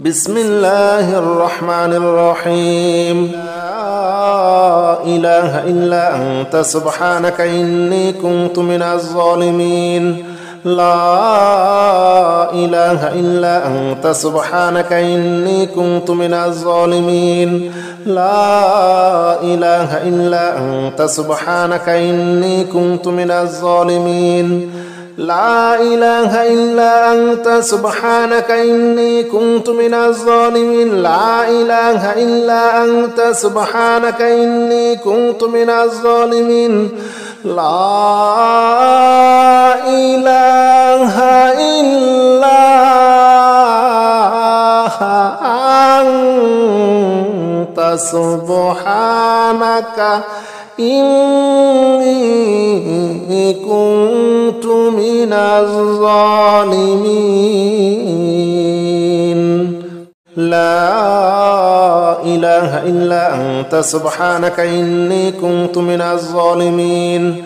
بسم الله الرحمن الرحيم. لا إله إلا أنت سبحانك إني كنت من الظالمين. لا إله إلا أنت سبحانك إني كنت من الظالمين. لا إله إلا أنت سبحانك إني كنت من الظالمين. لا إله إلا أنت سبحانك إني كنت من الظالمين. لا إله إلا أنت سبحانك إني كنت من الظالمين. لا إله إلا أنت سبحانك إني كنت من الظالمين. لا إله إلا أنت سبحانك إني كنت من الظالمين.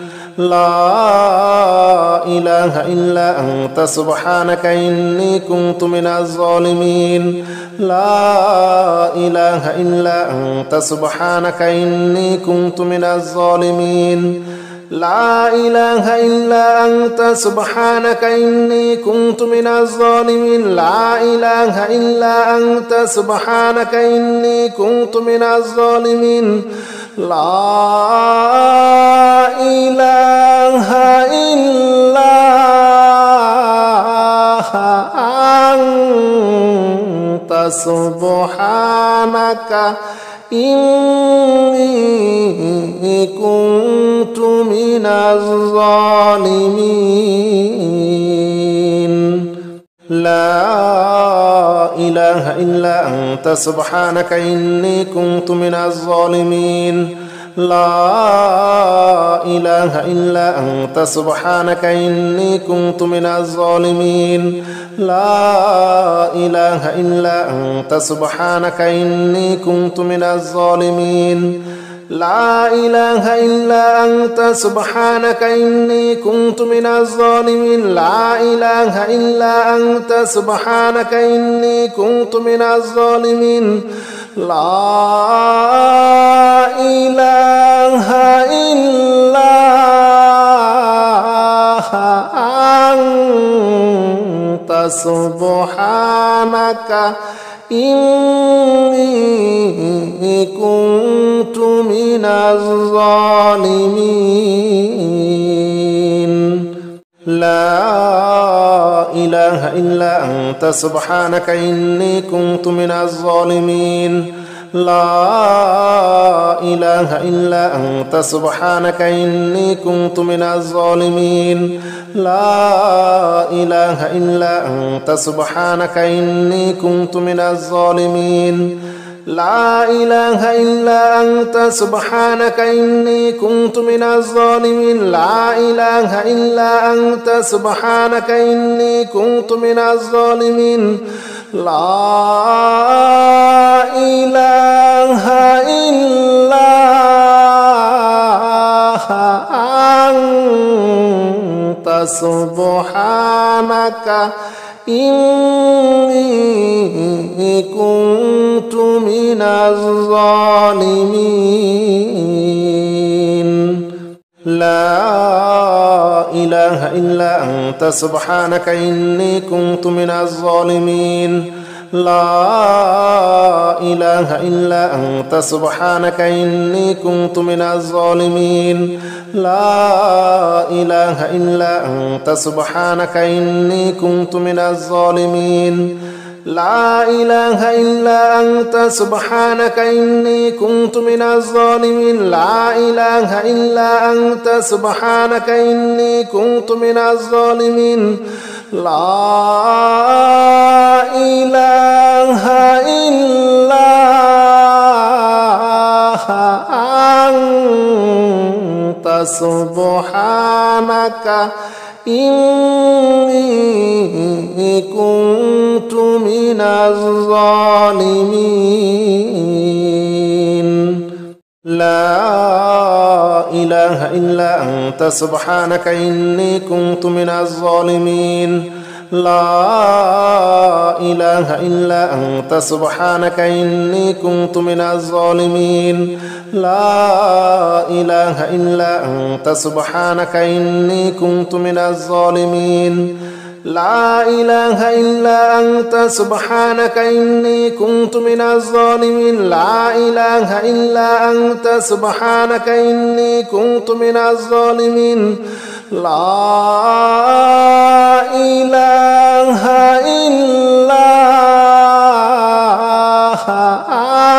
لا إله إلا أنت سبحانك إني كنت من الظالمين. لا إله إلا أنت سبحانك إني كنت من الظالمين. لا إله إلا أنت سبحانك إني كنت من الظالمين. لا إله إلا أنت سبحانك إني كنت من الظالمين. لا إله إلا أنت سبحانك إني كنت من الظالمين. لا إله إلا أنت سبحانك إني كنت من الظالمين. لا إله إلا أنت سبحانك إني كنت من الظالمين. لا إله إلا أنت سبحانك إني كنت من الظالمين. لا إله إلا أنت سبحانك إني كنت من الظالمين. لا إله إلا أنت سبحانك إني كنت من الظالمين. لا إله إلا أنت سبحانك إني كنت من الظالمين. لا إله إلا أنت سبحانك إني كنت من الظالمين. لا إله إلا أنت سبحانك إني كنت من الظالمين. لا إله إلا أنت سبحانك إني كنت من الظالمين. لا إله إلا أنت سبحانك إني كنت من الظالمين. لا إله إلا أنت سبحانك إني كنت من الظالمين. لا إله إلا أنت سبحانك إني كنت من الظالمين. لا إله إلا أنت سبحانك إني كنت من الظالمين. لا إله إلا أنت سبحانك إني كنت من الظالمين. لا إله إلا أنت سبحانك إني كنت من الظالمين. لا إله إلا أنت سبحانك إني كنت من الظالمين. لا إله إلا أنت سبحانك إني كنت من الظالمين. لا إله إلا أنت سبحانك إني كنت من الظالمين. لا إله إلا أنت سبحانك إني كنت من الظالمين. لا إله إلا أنت سبحانك إني كنت من الظالمين لا إله إلا أنت سبحانك إني كنت من الظالمين لا إله إلا أنت سبحانك إني كنت من الظالمين لا إله إلا أنت سبحانك إني كنت من الظالمين لا إله إلا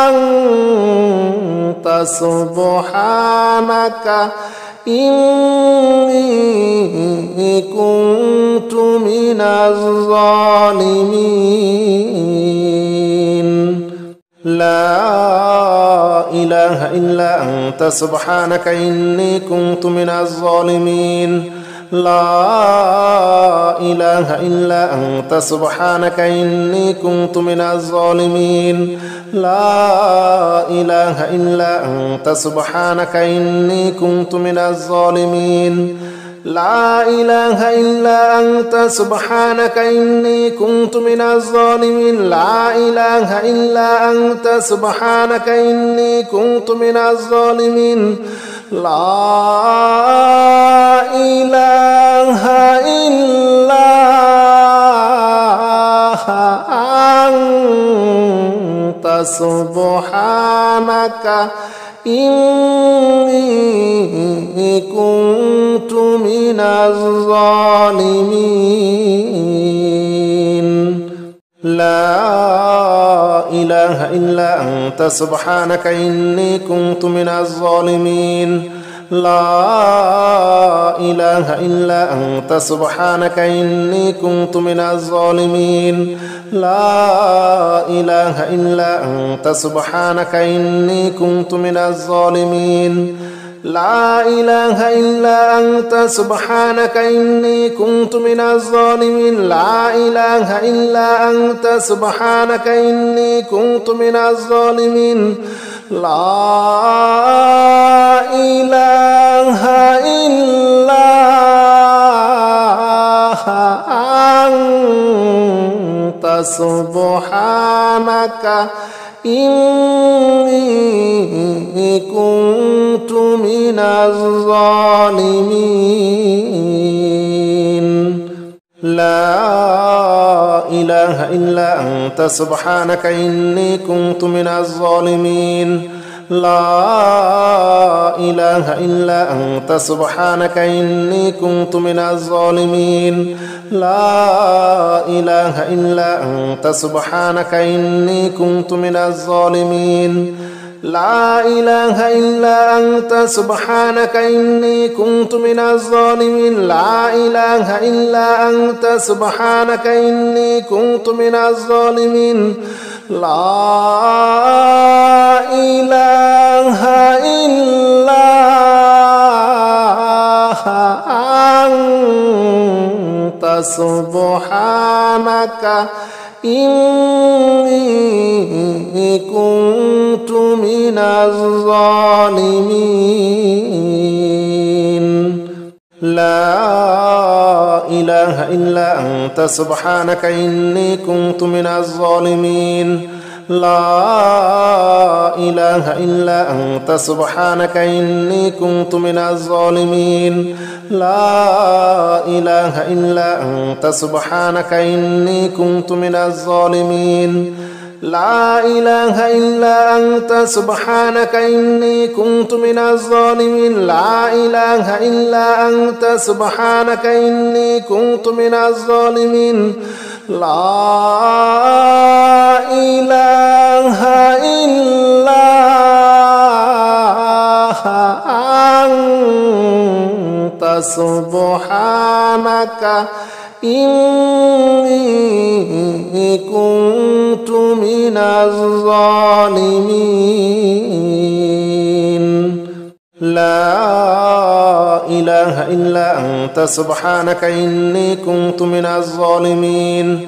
أنت سبحانك إني كنت من الظالمين لا إله إلا أنت سبحانك إني كنت من الظالمين لا إله إلا أنت سبحانك إني كنت من الظالمين لا إله إلا أنت سبحانك إني كنت من الظالمين لا إله إلا أنت سبحانك إني كنت من الظالمين لا إله إلا أنت سبحانك إني كنت من الظالمين لا إله إلا أنت سبحانك إني كنت من الظالمين لا إله إلا أنت سبحانك إني كنت من الظالمين لا إله إلا أنت سبحانك إني كنت من الظالمين لا إله إلا أنت سبحانك إني كنت من الظالمين لا إله إلا أنت سبحانك إني كنت من الظالمين لا إله إلا أنت سبحانك إني كنت من الظالمين لا إله إلا أنت سبحانك إني كنت من الظالمين لا إله إلا أنت سبحانك إني كنت من الظالمين لا إله إلا أنت سبحانك إني كنت من الظالمين لا إله إلا أنت سبحانك إني كنت من الظالمين لا إله إلا أنت سبحانك إني كنت من الظالمين لا إله إلا أنت سبحانك إني كنت من الظالمين لا إله إلا أنت سبحانك إني كنت من الظالمين لا إله إلا أنت سبحانك إني كنت من الظالمين لا إله إلا أنت سبحانك إني كنت من الظالمين لا إله إلا أنت سبحانك إني كنت من الظالمين لا إله إلا أنت سبحانك إني كنت من الظالمين لا إله إلا أنت سبحانك إني كنت من الظالمين لا إله إلا أنت سبحانك إني كنت من الظالمين لا إله إلا أنت سبحانك إني كنت من الظالمين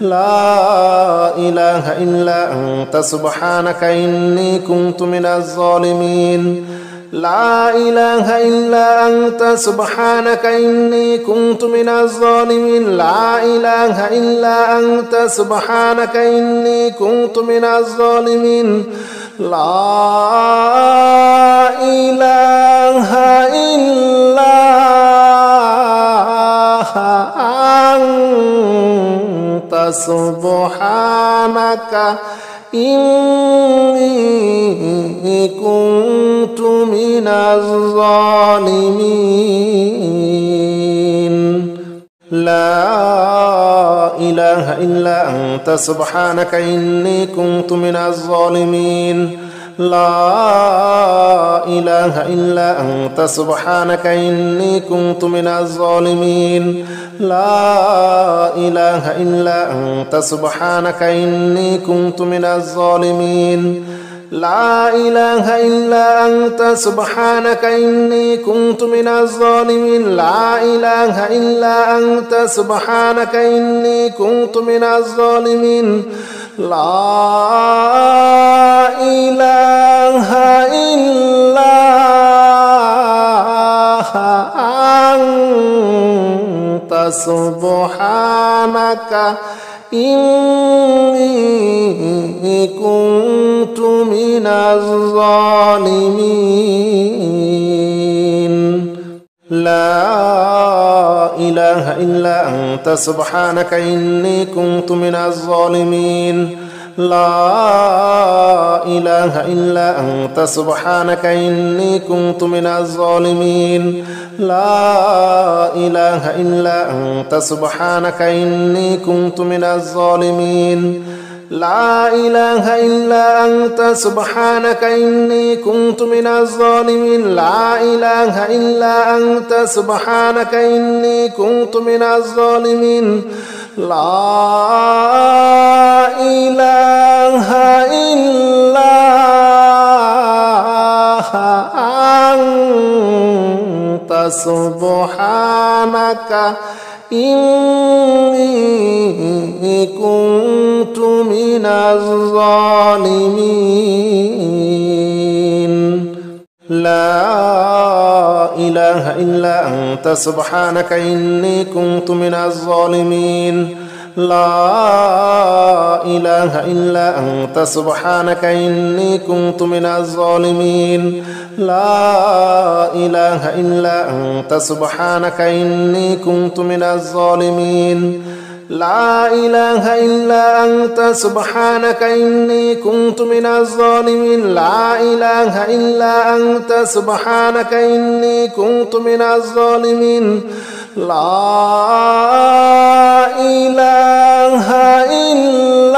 لا إله إلا أنت سبحانك إني كنت من الظالمين لا إله إلا أنت سبحانك إني كنت من الظالمين لا إله إلا أنت سبحانك إني كنت من الظالمين لا إله إلا أنت سبحانك إني كنت من الظالمين لا إله إلا أنت سبحانك إني كنت من الظالمين لا إله إلا أنت سبحانك إني كنت من الظالمين لا إله إلا أنت سبحانك إني كنت من الظالمين لا إله إلا أنت سبحانك إني كنت من الظالمين لا إله إلا أنت سبحانك إني كنت من الظالمين لا إله إلا أنت سبحانك إني كنت من الظالمين لا إله إلا أنت سبحانك إني كنت من الظالمين لا إله إلا أنت سبحانك إني كنت من الظالمين لا إله إلا أنت سبحانك إني كنت من الظالمين لا إله إلا أنت سبحانك إني كنت من الظالمين لا إله إلا أنت سبحانك إني كنت من الظالمين لا إله إلا أنت سبحانك إني كنت من الظالمين لا إله إلا أنت سبحانك إني كنت من الظالمين لا إله إلا أنت سبحانك إني كنت من الظالمين لا إله إلا أنت سبحانك إني كنت من الظالمين لا إله إلا أنت سبحانك إني كنت من الظالمين لا إله إلا أنت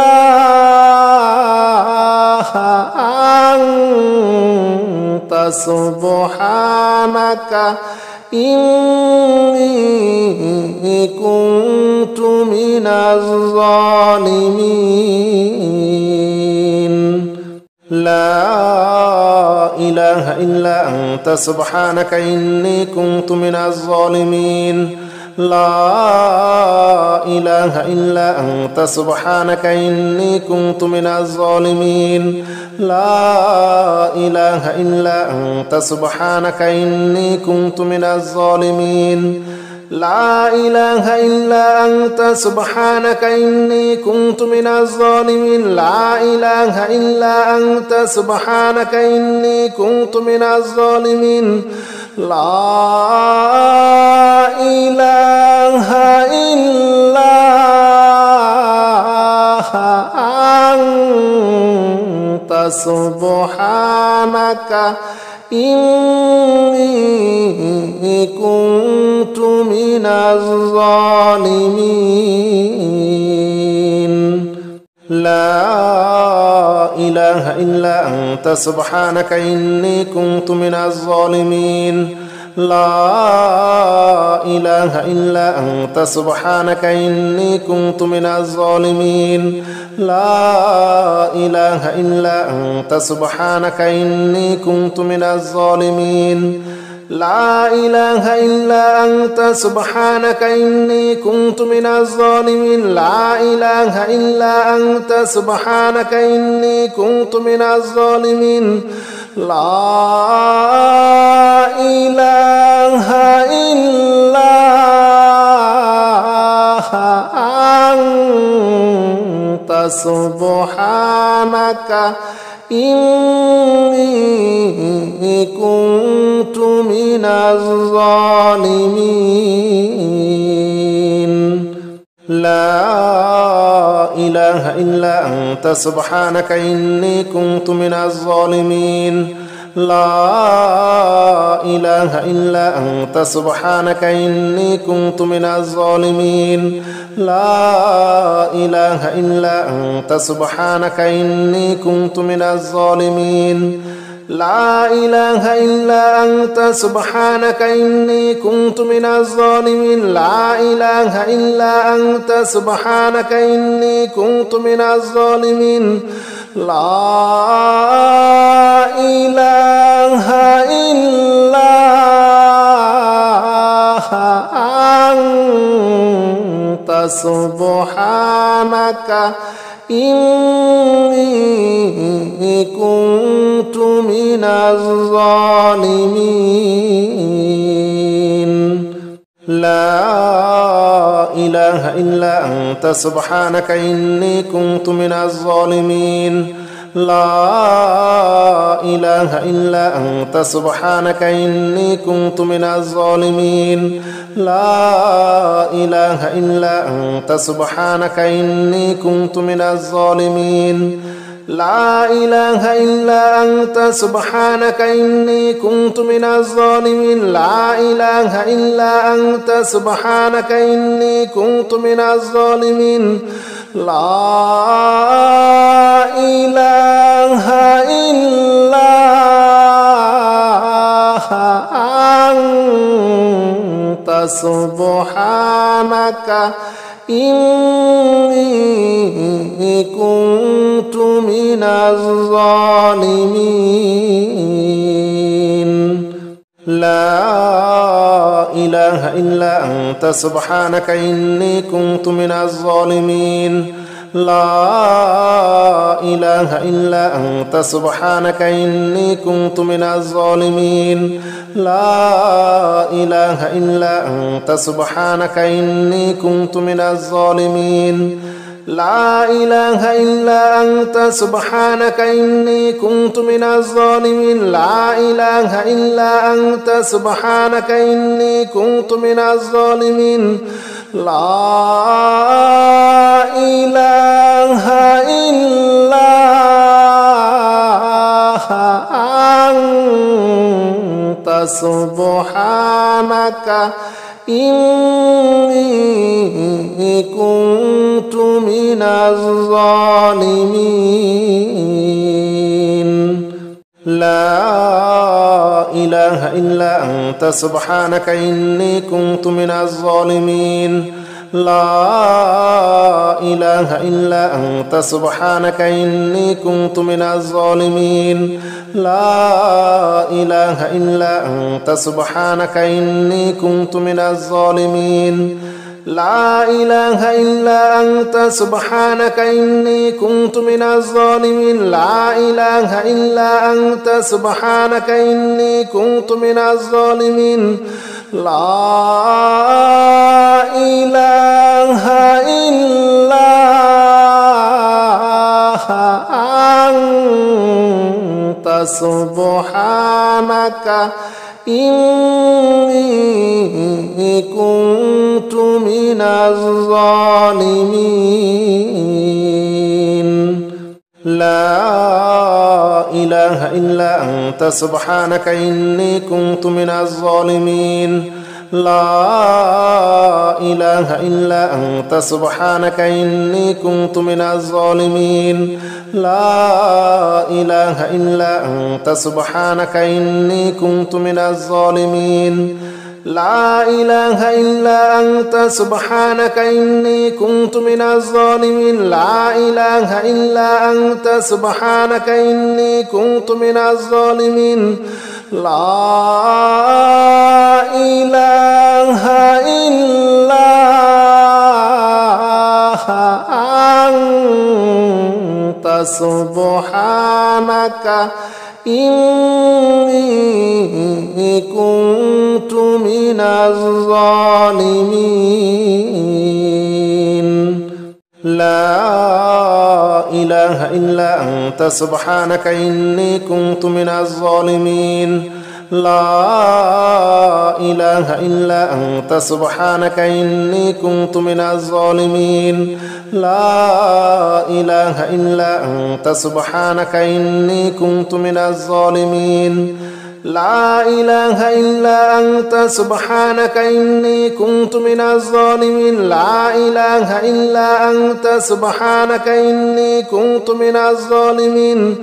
سبحانك إني كنت من الظالمين لا إله إلا أنت سبحانك إني كنت من الظالمين لا إله إلا أنت سبحانك إني كنت من الظالمين لا إله إلا أنت سبحانك إني كنت من الظالمين لا إله إلا أنت سبحانك إني كنت من الظالمين لا إله إلا أنت سبحانك إني كنت من الظالمين لا إله إلا أنت سبحانك إني كنت من الظالمين لا إله إلا أنت سبحانك إني كنت من الظالمين لا إله إلا أنت سبحانك إني كنت من الظالمين لا إله إلا أنت سبحانك إني كنت من الظالمين لا إله إلا أنت سبحانك إني كنت من الظالمين لا إله إلا أنت سبحانك إني كنت من الظالمين لا إله إلا أنت سبحانك إني كنت من الظالمين لا إله إلا أنت سبحانك إني كنت من الظالمين لا إله إلا أنت سبحانك إني كنت من الظالمين لا إله إلا أنت سبحانك إني كنت من الظالمين لا إله إلا أنت سبحانك إني كنت من الظالمين لا إله إلا أنت سبحانك إني كنت من الظالمين لا إله إلا أنت سبحانك إني كنت من الظالمين لا إله إلا أنت سبحانك إني كنت من الظالمين لا إله إلا أنت سبحانك إني كنت من الظالمين لا إله إلا أنت سبحانك إني كنت من الظالمين لا إله إلا أنت سبحانك إني كنت من الظالمين لا إله إلا أنت سبحانك إني كنت من الظالمين لا إله إلا أنت سبحانك إني كنت من الظالمين لا إله إلا أنت سبحانك إني كنت من الظالمين لا إله إلا أنت سبحانك إني كنت من الظالمين لا إله إلا أنت سبحانك إني كنت من الظالمين لا إله إلا أنت سبحانك إني كنت من الظالمين لا إله إلا أنت سبحانك إني كنت من الظالمين لا إله إلا أنت سبحانك إني كنت من الظالمين لا إله إلا أنت سبحانك إني كنت من الظالمين لا إله إلا أنت سبحانك إني كنت من الظالمين لا إله إلا أنت سبحانك إني كنت من الظالمين لا إله إلا أنت سبحانك إني كنت من الظالمين لا إله إلا أنت سبحانك إني كنت من الظالمين لا إله إلا أنت سبحانك إني كنت من الظالمين لا إله إلا أنت سبحانك إني كنت من الظالمين لا إله إلا أنت سبحانك إني كنت من الظالمين لا إله إلا أنت سبحانك إني كنت من الظالمين لا إله إلا أنت سبحانك إني كنت من الظالمين لا إله إلا أنت سبحانك إني كنت من الظالمين لا إله إلا أنت سبحانك إني كنت من الظالمين لا إله إلا أنت سبحانك إني كنت من الظالمين لا إله إلا أنت سبحانك إني كنت من الظالمين لا إله إلا أنت سبحانك إني كنت من الظالمين لا إله إلا أنت سبحانك إني كنت من الظالمين لا إله إلا أنت سبحانك إني كنت من الظالمين لا إله إلا أنت سبحانك إني كنت من الظالمين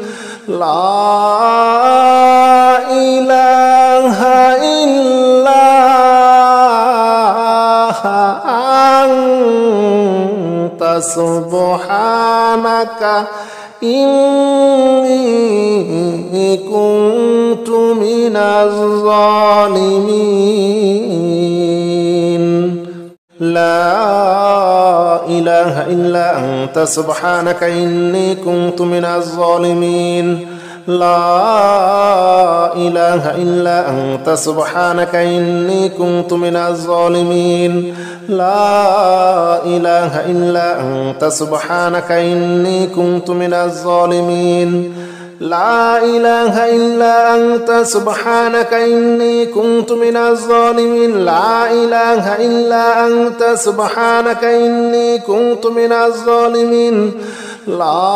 لا إله إلا أنت سبحانك إني كنت من الظالمين لا إله إلا أنت سبحانك إني كنت من الظالمين لا إله إلا أنت سبحانك إني كنت من الظالمين لا إله إلا أنت سبحانك إني كنت من الظالمين لا إله إلا أنت سبحانك إني كنت من الظالمين لا إله إلا أنت سبحانك إني كنت من الظالمين لا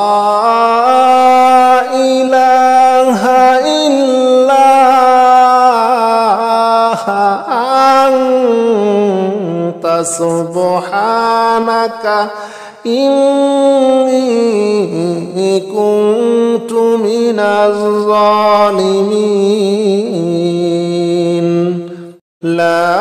إله إلا أنت سبحانك إني كنت من الظالمين لا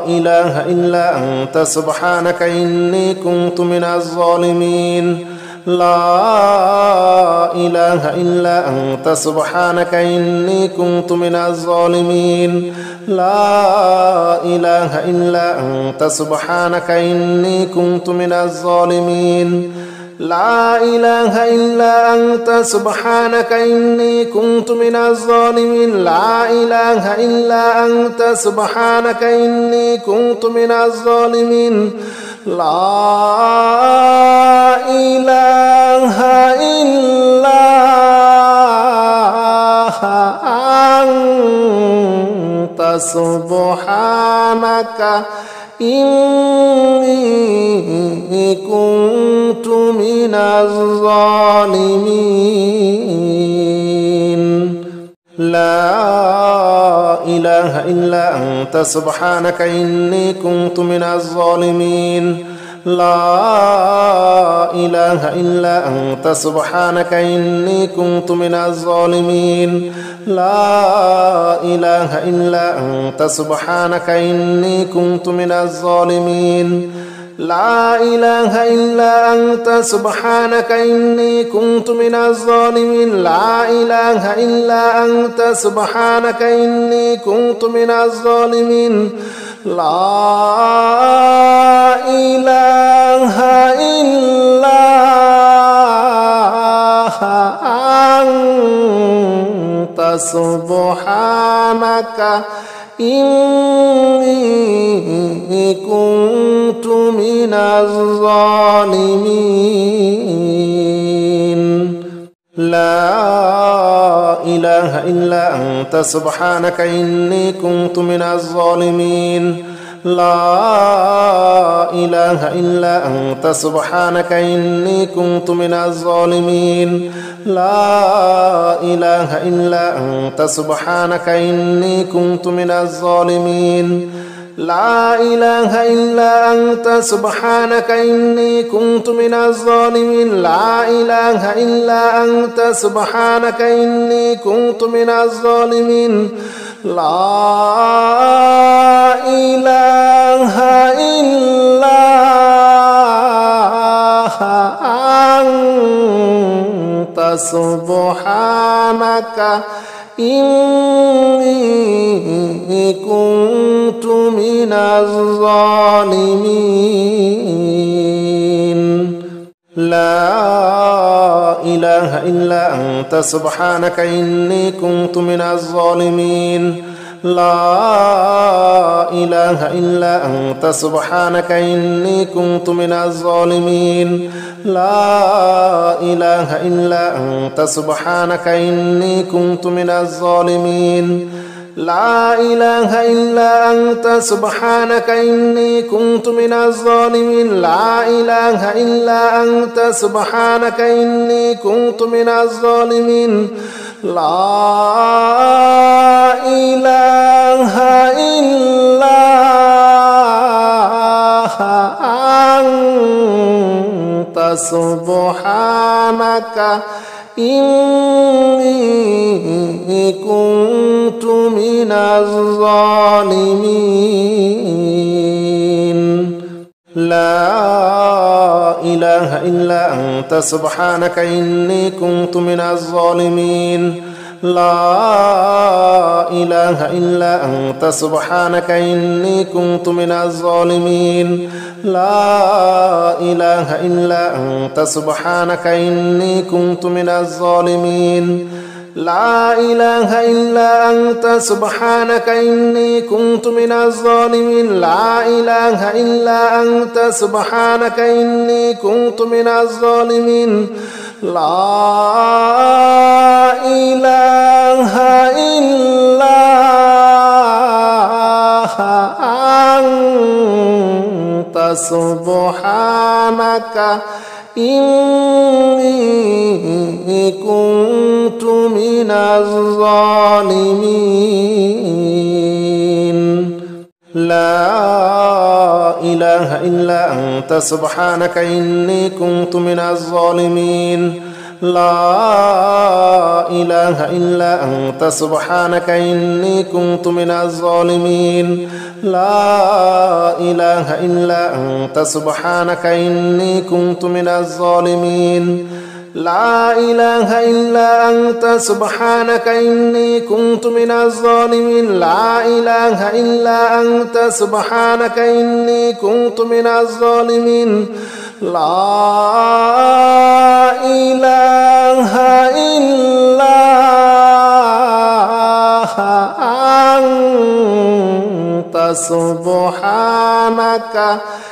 إله إلا أنت سبحانك إني كنت من الظالمين لا إله إلا أنت سبحانك إني كنت من الظالمين لا إله إلا أنت سبحانك إني كنت من الظالمين لا إله إلا أنت سبحانك إني كنت من الظالمين لا إله إلا أنت سبحانك إني كنت من الظالمين لا إله إلا أنت سبحانك إني كنت من الظالمين لا إله إلا أنت سبحانك إني كنت من الظالمين لا إله إلا أنت سبحانك إني كنت من الظالمين لا إله إلا أنت سبحانك إني كنت من الظالمين لا إله إلا أنت سبحانك إني كنت من الظالمين لا إله إلا أنت سبحانك إني كنت من الظالمين لا إله إلا أنت سبحانك إني كنت من الظالمين لا إله إلا أنت سبحانك إني كنت من الظالمين لا إله إلا أنت سبحانك إني كنت من الظالمين لا إله إلا أنت سبحانك إني كنت من الظالمين لا إله إلا أنت سبحانك إني كنت من الظالمين لا إله إلا أنت سبحانك إني كنت من الظالمين لا إله إلا أنت سبحانك إني كنت من الظالمين لا إله إلا أنت سبحانك إني كنت من الظالمين لا إله إلا أنت سبحانك إني كنت من الظالمين لا إله إلا أنت سبحانك إني كنت من الظالمين لا إله إلا أنت سبحانك إني كنت من الظالمين لا إله إلا أنت سبحانك إني كنت من الظالمين لا إله إلا أنت سبحانك إني كنت من الظالمين لا إله إلا أنت سبحانك إني كنت من الظالمين لا إله إلا أنت سبحانك إني كنت من الظالمين لا إله إلا أنت سبحانك إني كنت من الظالمين لا إله إلا أنت سبحانك إني كنت من الظالمين لا إله إلا أنت سبحانك إني كنت من الظالمين لا إله إلا أنت سبحانك إني كنت من الظالمين لا إله إلا أنت سبحانك إني كنت من الظالمين لا إله إلا أنت سبحانك إني كنت من الظالمين لا إله إلا أنت سبحانك إني كنت من الظالمين لا إله إلا أنت سبحانك إني كنت من الظالمين لا إله إلا أنت سبحانك إني كنت من الظالمين لا إله إلا أنت سبحانك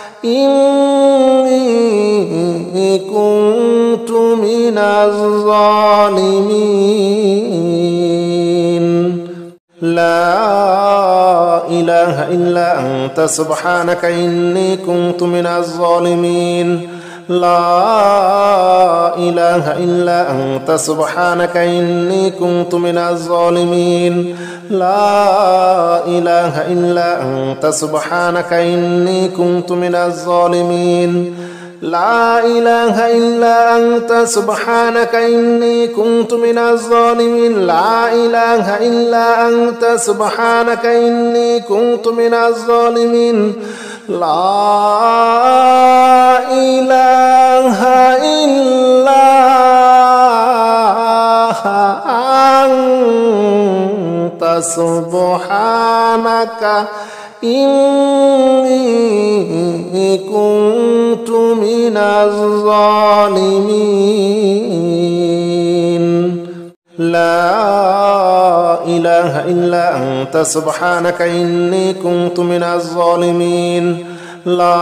إني كنت من الظالمين لا إله إلا أنت سبحانك إني كنت من الظالمين لا إله إلا أنت سبحانك إني كنت من الظالمين لا إله إلا أنت سبحانك إني كنت من الظالمين لا إله إلا أنت سبحانك إني كنت من الظالمين لا إله إلا أنت سبحانك إني كنت من الظالمين لا إله إلا أنت سبحانك إني كنت من الظالمين لا إله إلا أنت سبحانك إني كنت من الظالمين لا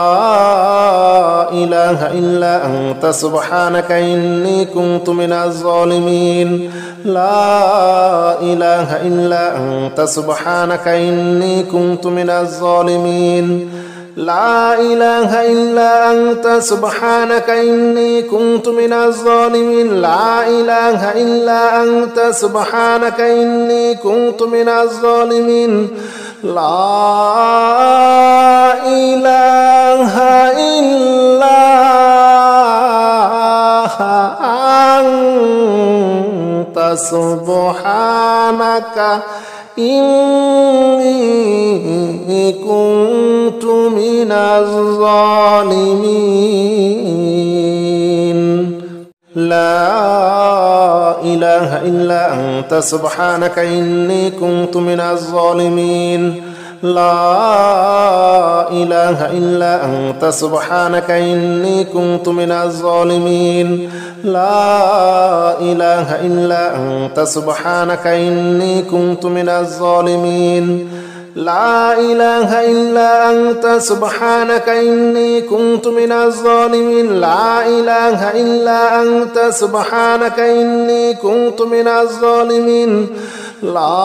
إله إلا أنت سبحانك إني كنت من الظالمين لا إله إلا أنت سبحانك إني كنت من الظالمين لا إله إلا أنت سبحانك إني كنت من الظالمين لا إله إلا أنت سبحانك إني كنت من الظالمين لا إله إلا أنت سبحانك إني كنت من الظالمين لا إله إلا أنت سبحانك إني كنت من الظالمين لا إله إلا أنت سبحانك إني كنت من الظالمين لا إله إلا أنت سبحانك إني كنت من الظالمين لا إله إلا أنت سبحانك إني كنت من الظالمين لا إله إلا أنت سبحانك إني كنت من الظالمين لا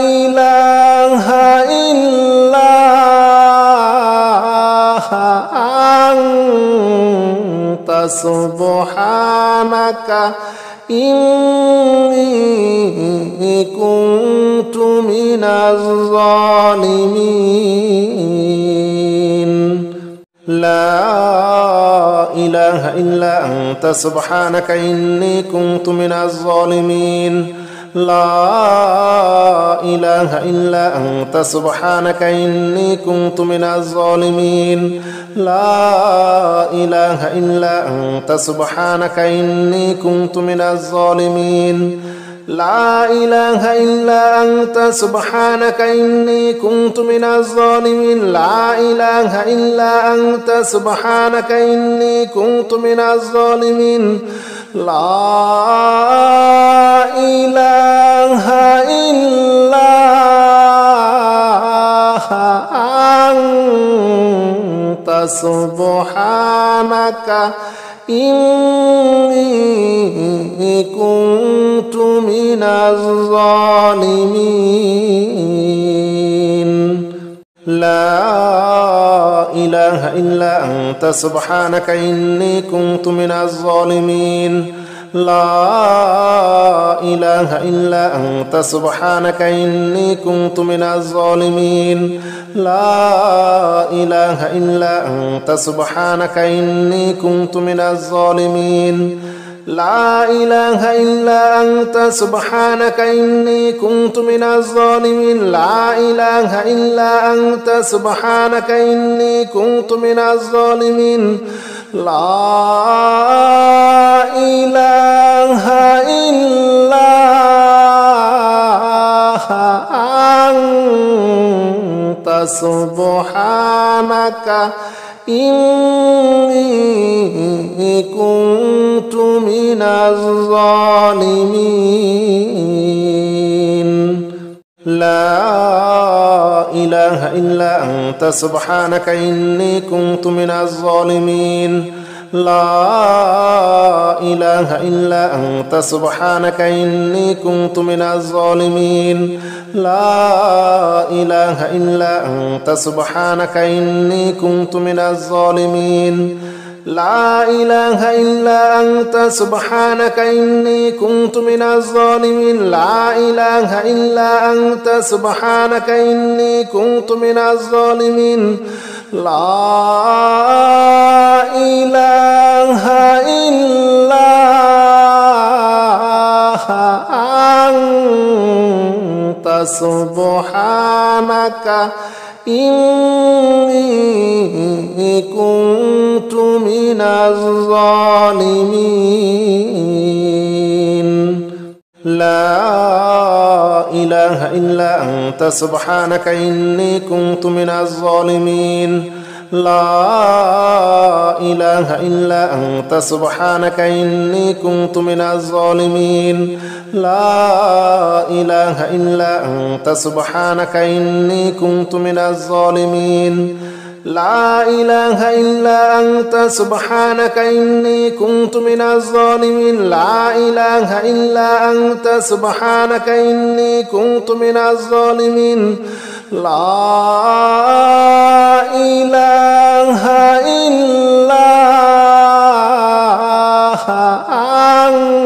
إله إلا أنت سبحانك إني كنت من الظالمين لا إله إلا أنت سبحانك إني كنت من الظالمين لا إله إلا أنت سبحانك إني كنت من الظالمين لا إله إلا أنت سبحانك إني كنت من الظالمين لا إله إلا أنت سبحانك إني كنت من الظالمين لا إله إلا أنت سبحانك إني كنت من الظالمين لا إله إلا أنت سبحانك إني كنت من الظالمين لا إله إلا أنت سبحانك إني كنت من الظالمين لا إله إلا أنت سبحانك إني كنت من الظالمين لا إله إلا أنت سبحانك إني كنت من الظالمين لا إله إلا أنت سبحانك إني كنت من الظالمين لا إله إلا أنت سبحانك إني كنت من الظالمين لا إله إلا أنت سبحانك إني كنت من الظالمين لا إله إلا أنت سبحانك إني كنت من الظالمين لا إله إلا أنت سبحانك إني كنت من الظالمين لا إله إلا أنت سبحانك إني كنت من الظالمين لا إله إلا أنت سبحانك إني كنت من الظالمين لا إله إلا أنت سبحانك إني كنت من الظالمين لا إله إلا أنت سبحانك إني كنت من الظالمين لا إله إلا أنت سبحانك إني كنت من الظالمين لا إله إلا أنت سبحانك إني كنت من الظالمين لا إله إلا أنت سبحانك إني كنت من الظالمين لا إله إلا أنت سبحانك إني كنت من الظالمين لا إله إلا أنت سبحانك إني كنت من الظالمين لا إله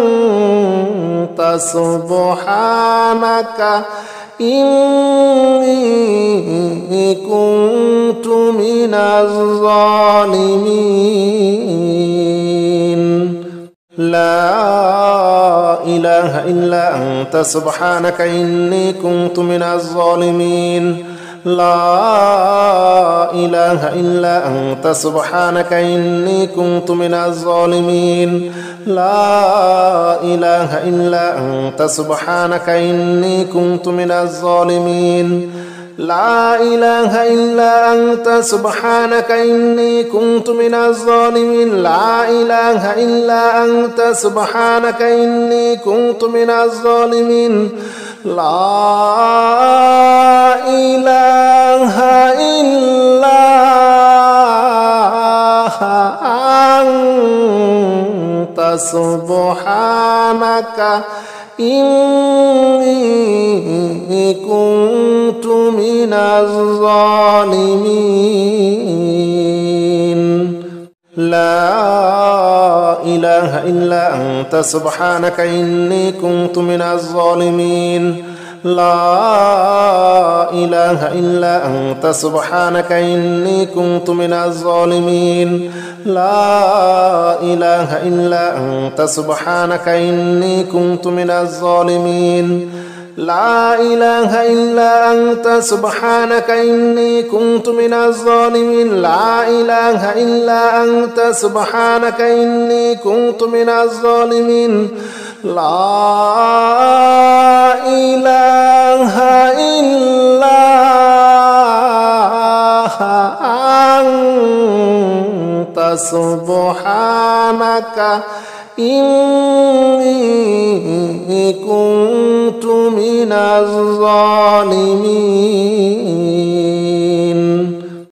إلا أنت سبحانك إني كنت من الظالمين لا إله إلا أنت سبحانك إني كنت من الظالمين لا إله إلا أنت سبحانك إني كنت من الظالمين لا إله إلا أنت سبحانك إني كنت من الظالمين لا إله إلا أنت سبحانك إني كنت من الظالمين لا إله إلا أنت سبحانك إني كنت من الظالمين لا إله إلا أنت سبحانك إني كنت من الظالمين لا إله إلا أنت سبحانك إني كنت من الظالمين لا إله إلا أنت سبحانك إني كنت من الظالمين لا إله إلا أنت سبحانك إني كنت من الظالمين لا إله إلا أنت سبحانك إني كنت من الظالمين لا إله إلا أنت سبحانك إني كنت من الظالمين لا إله إلا أنت سبحانك إني كنت من الظالمين.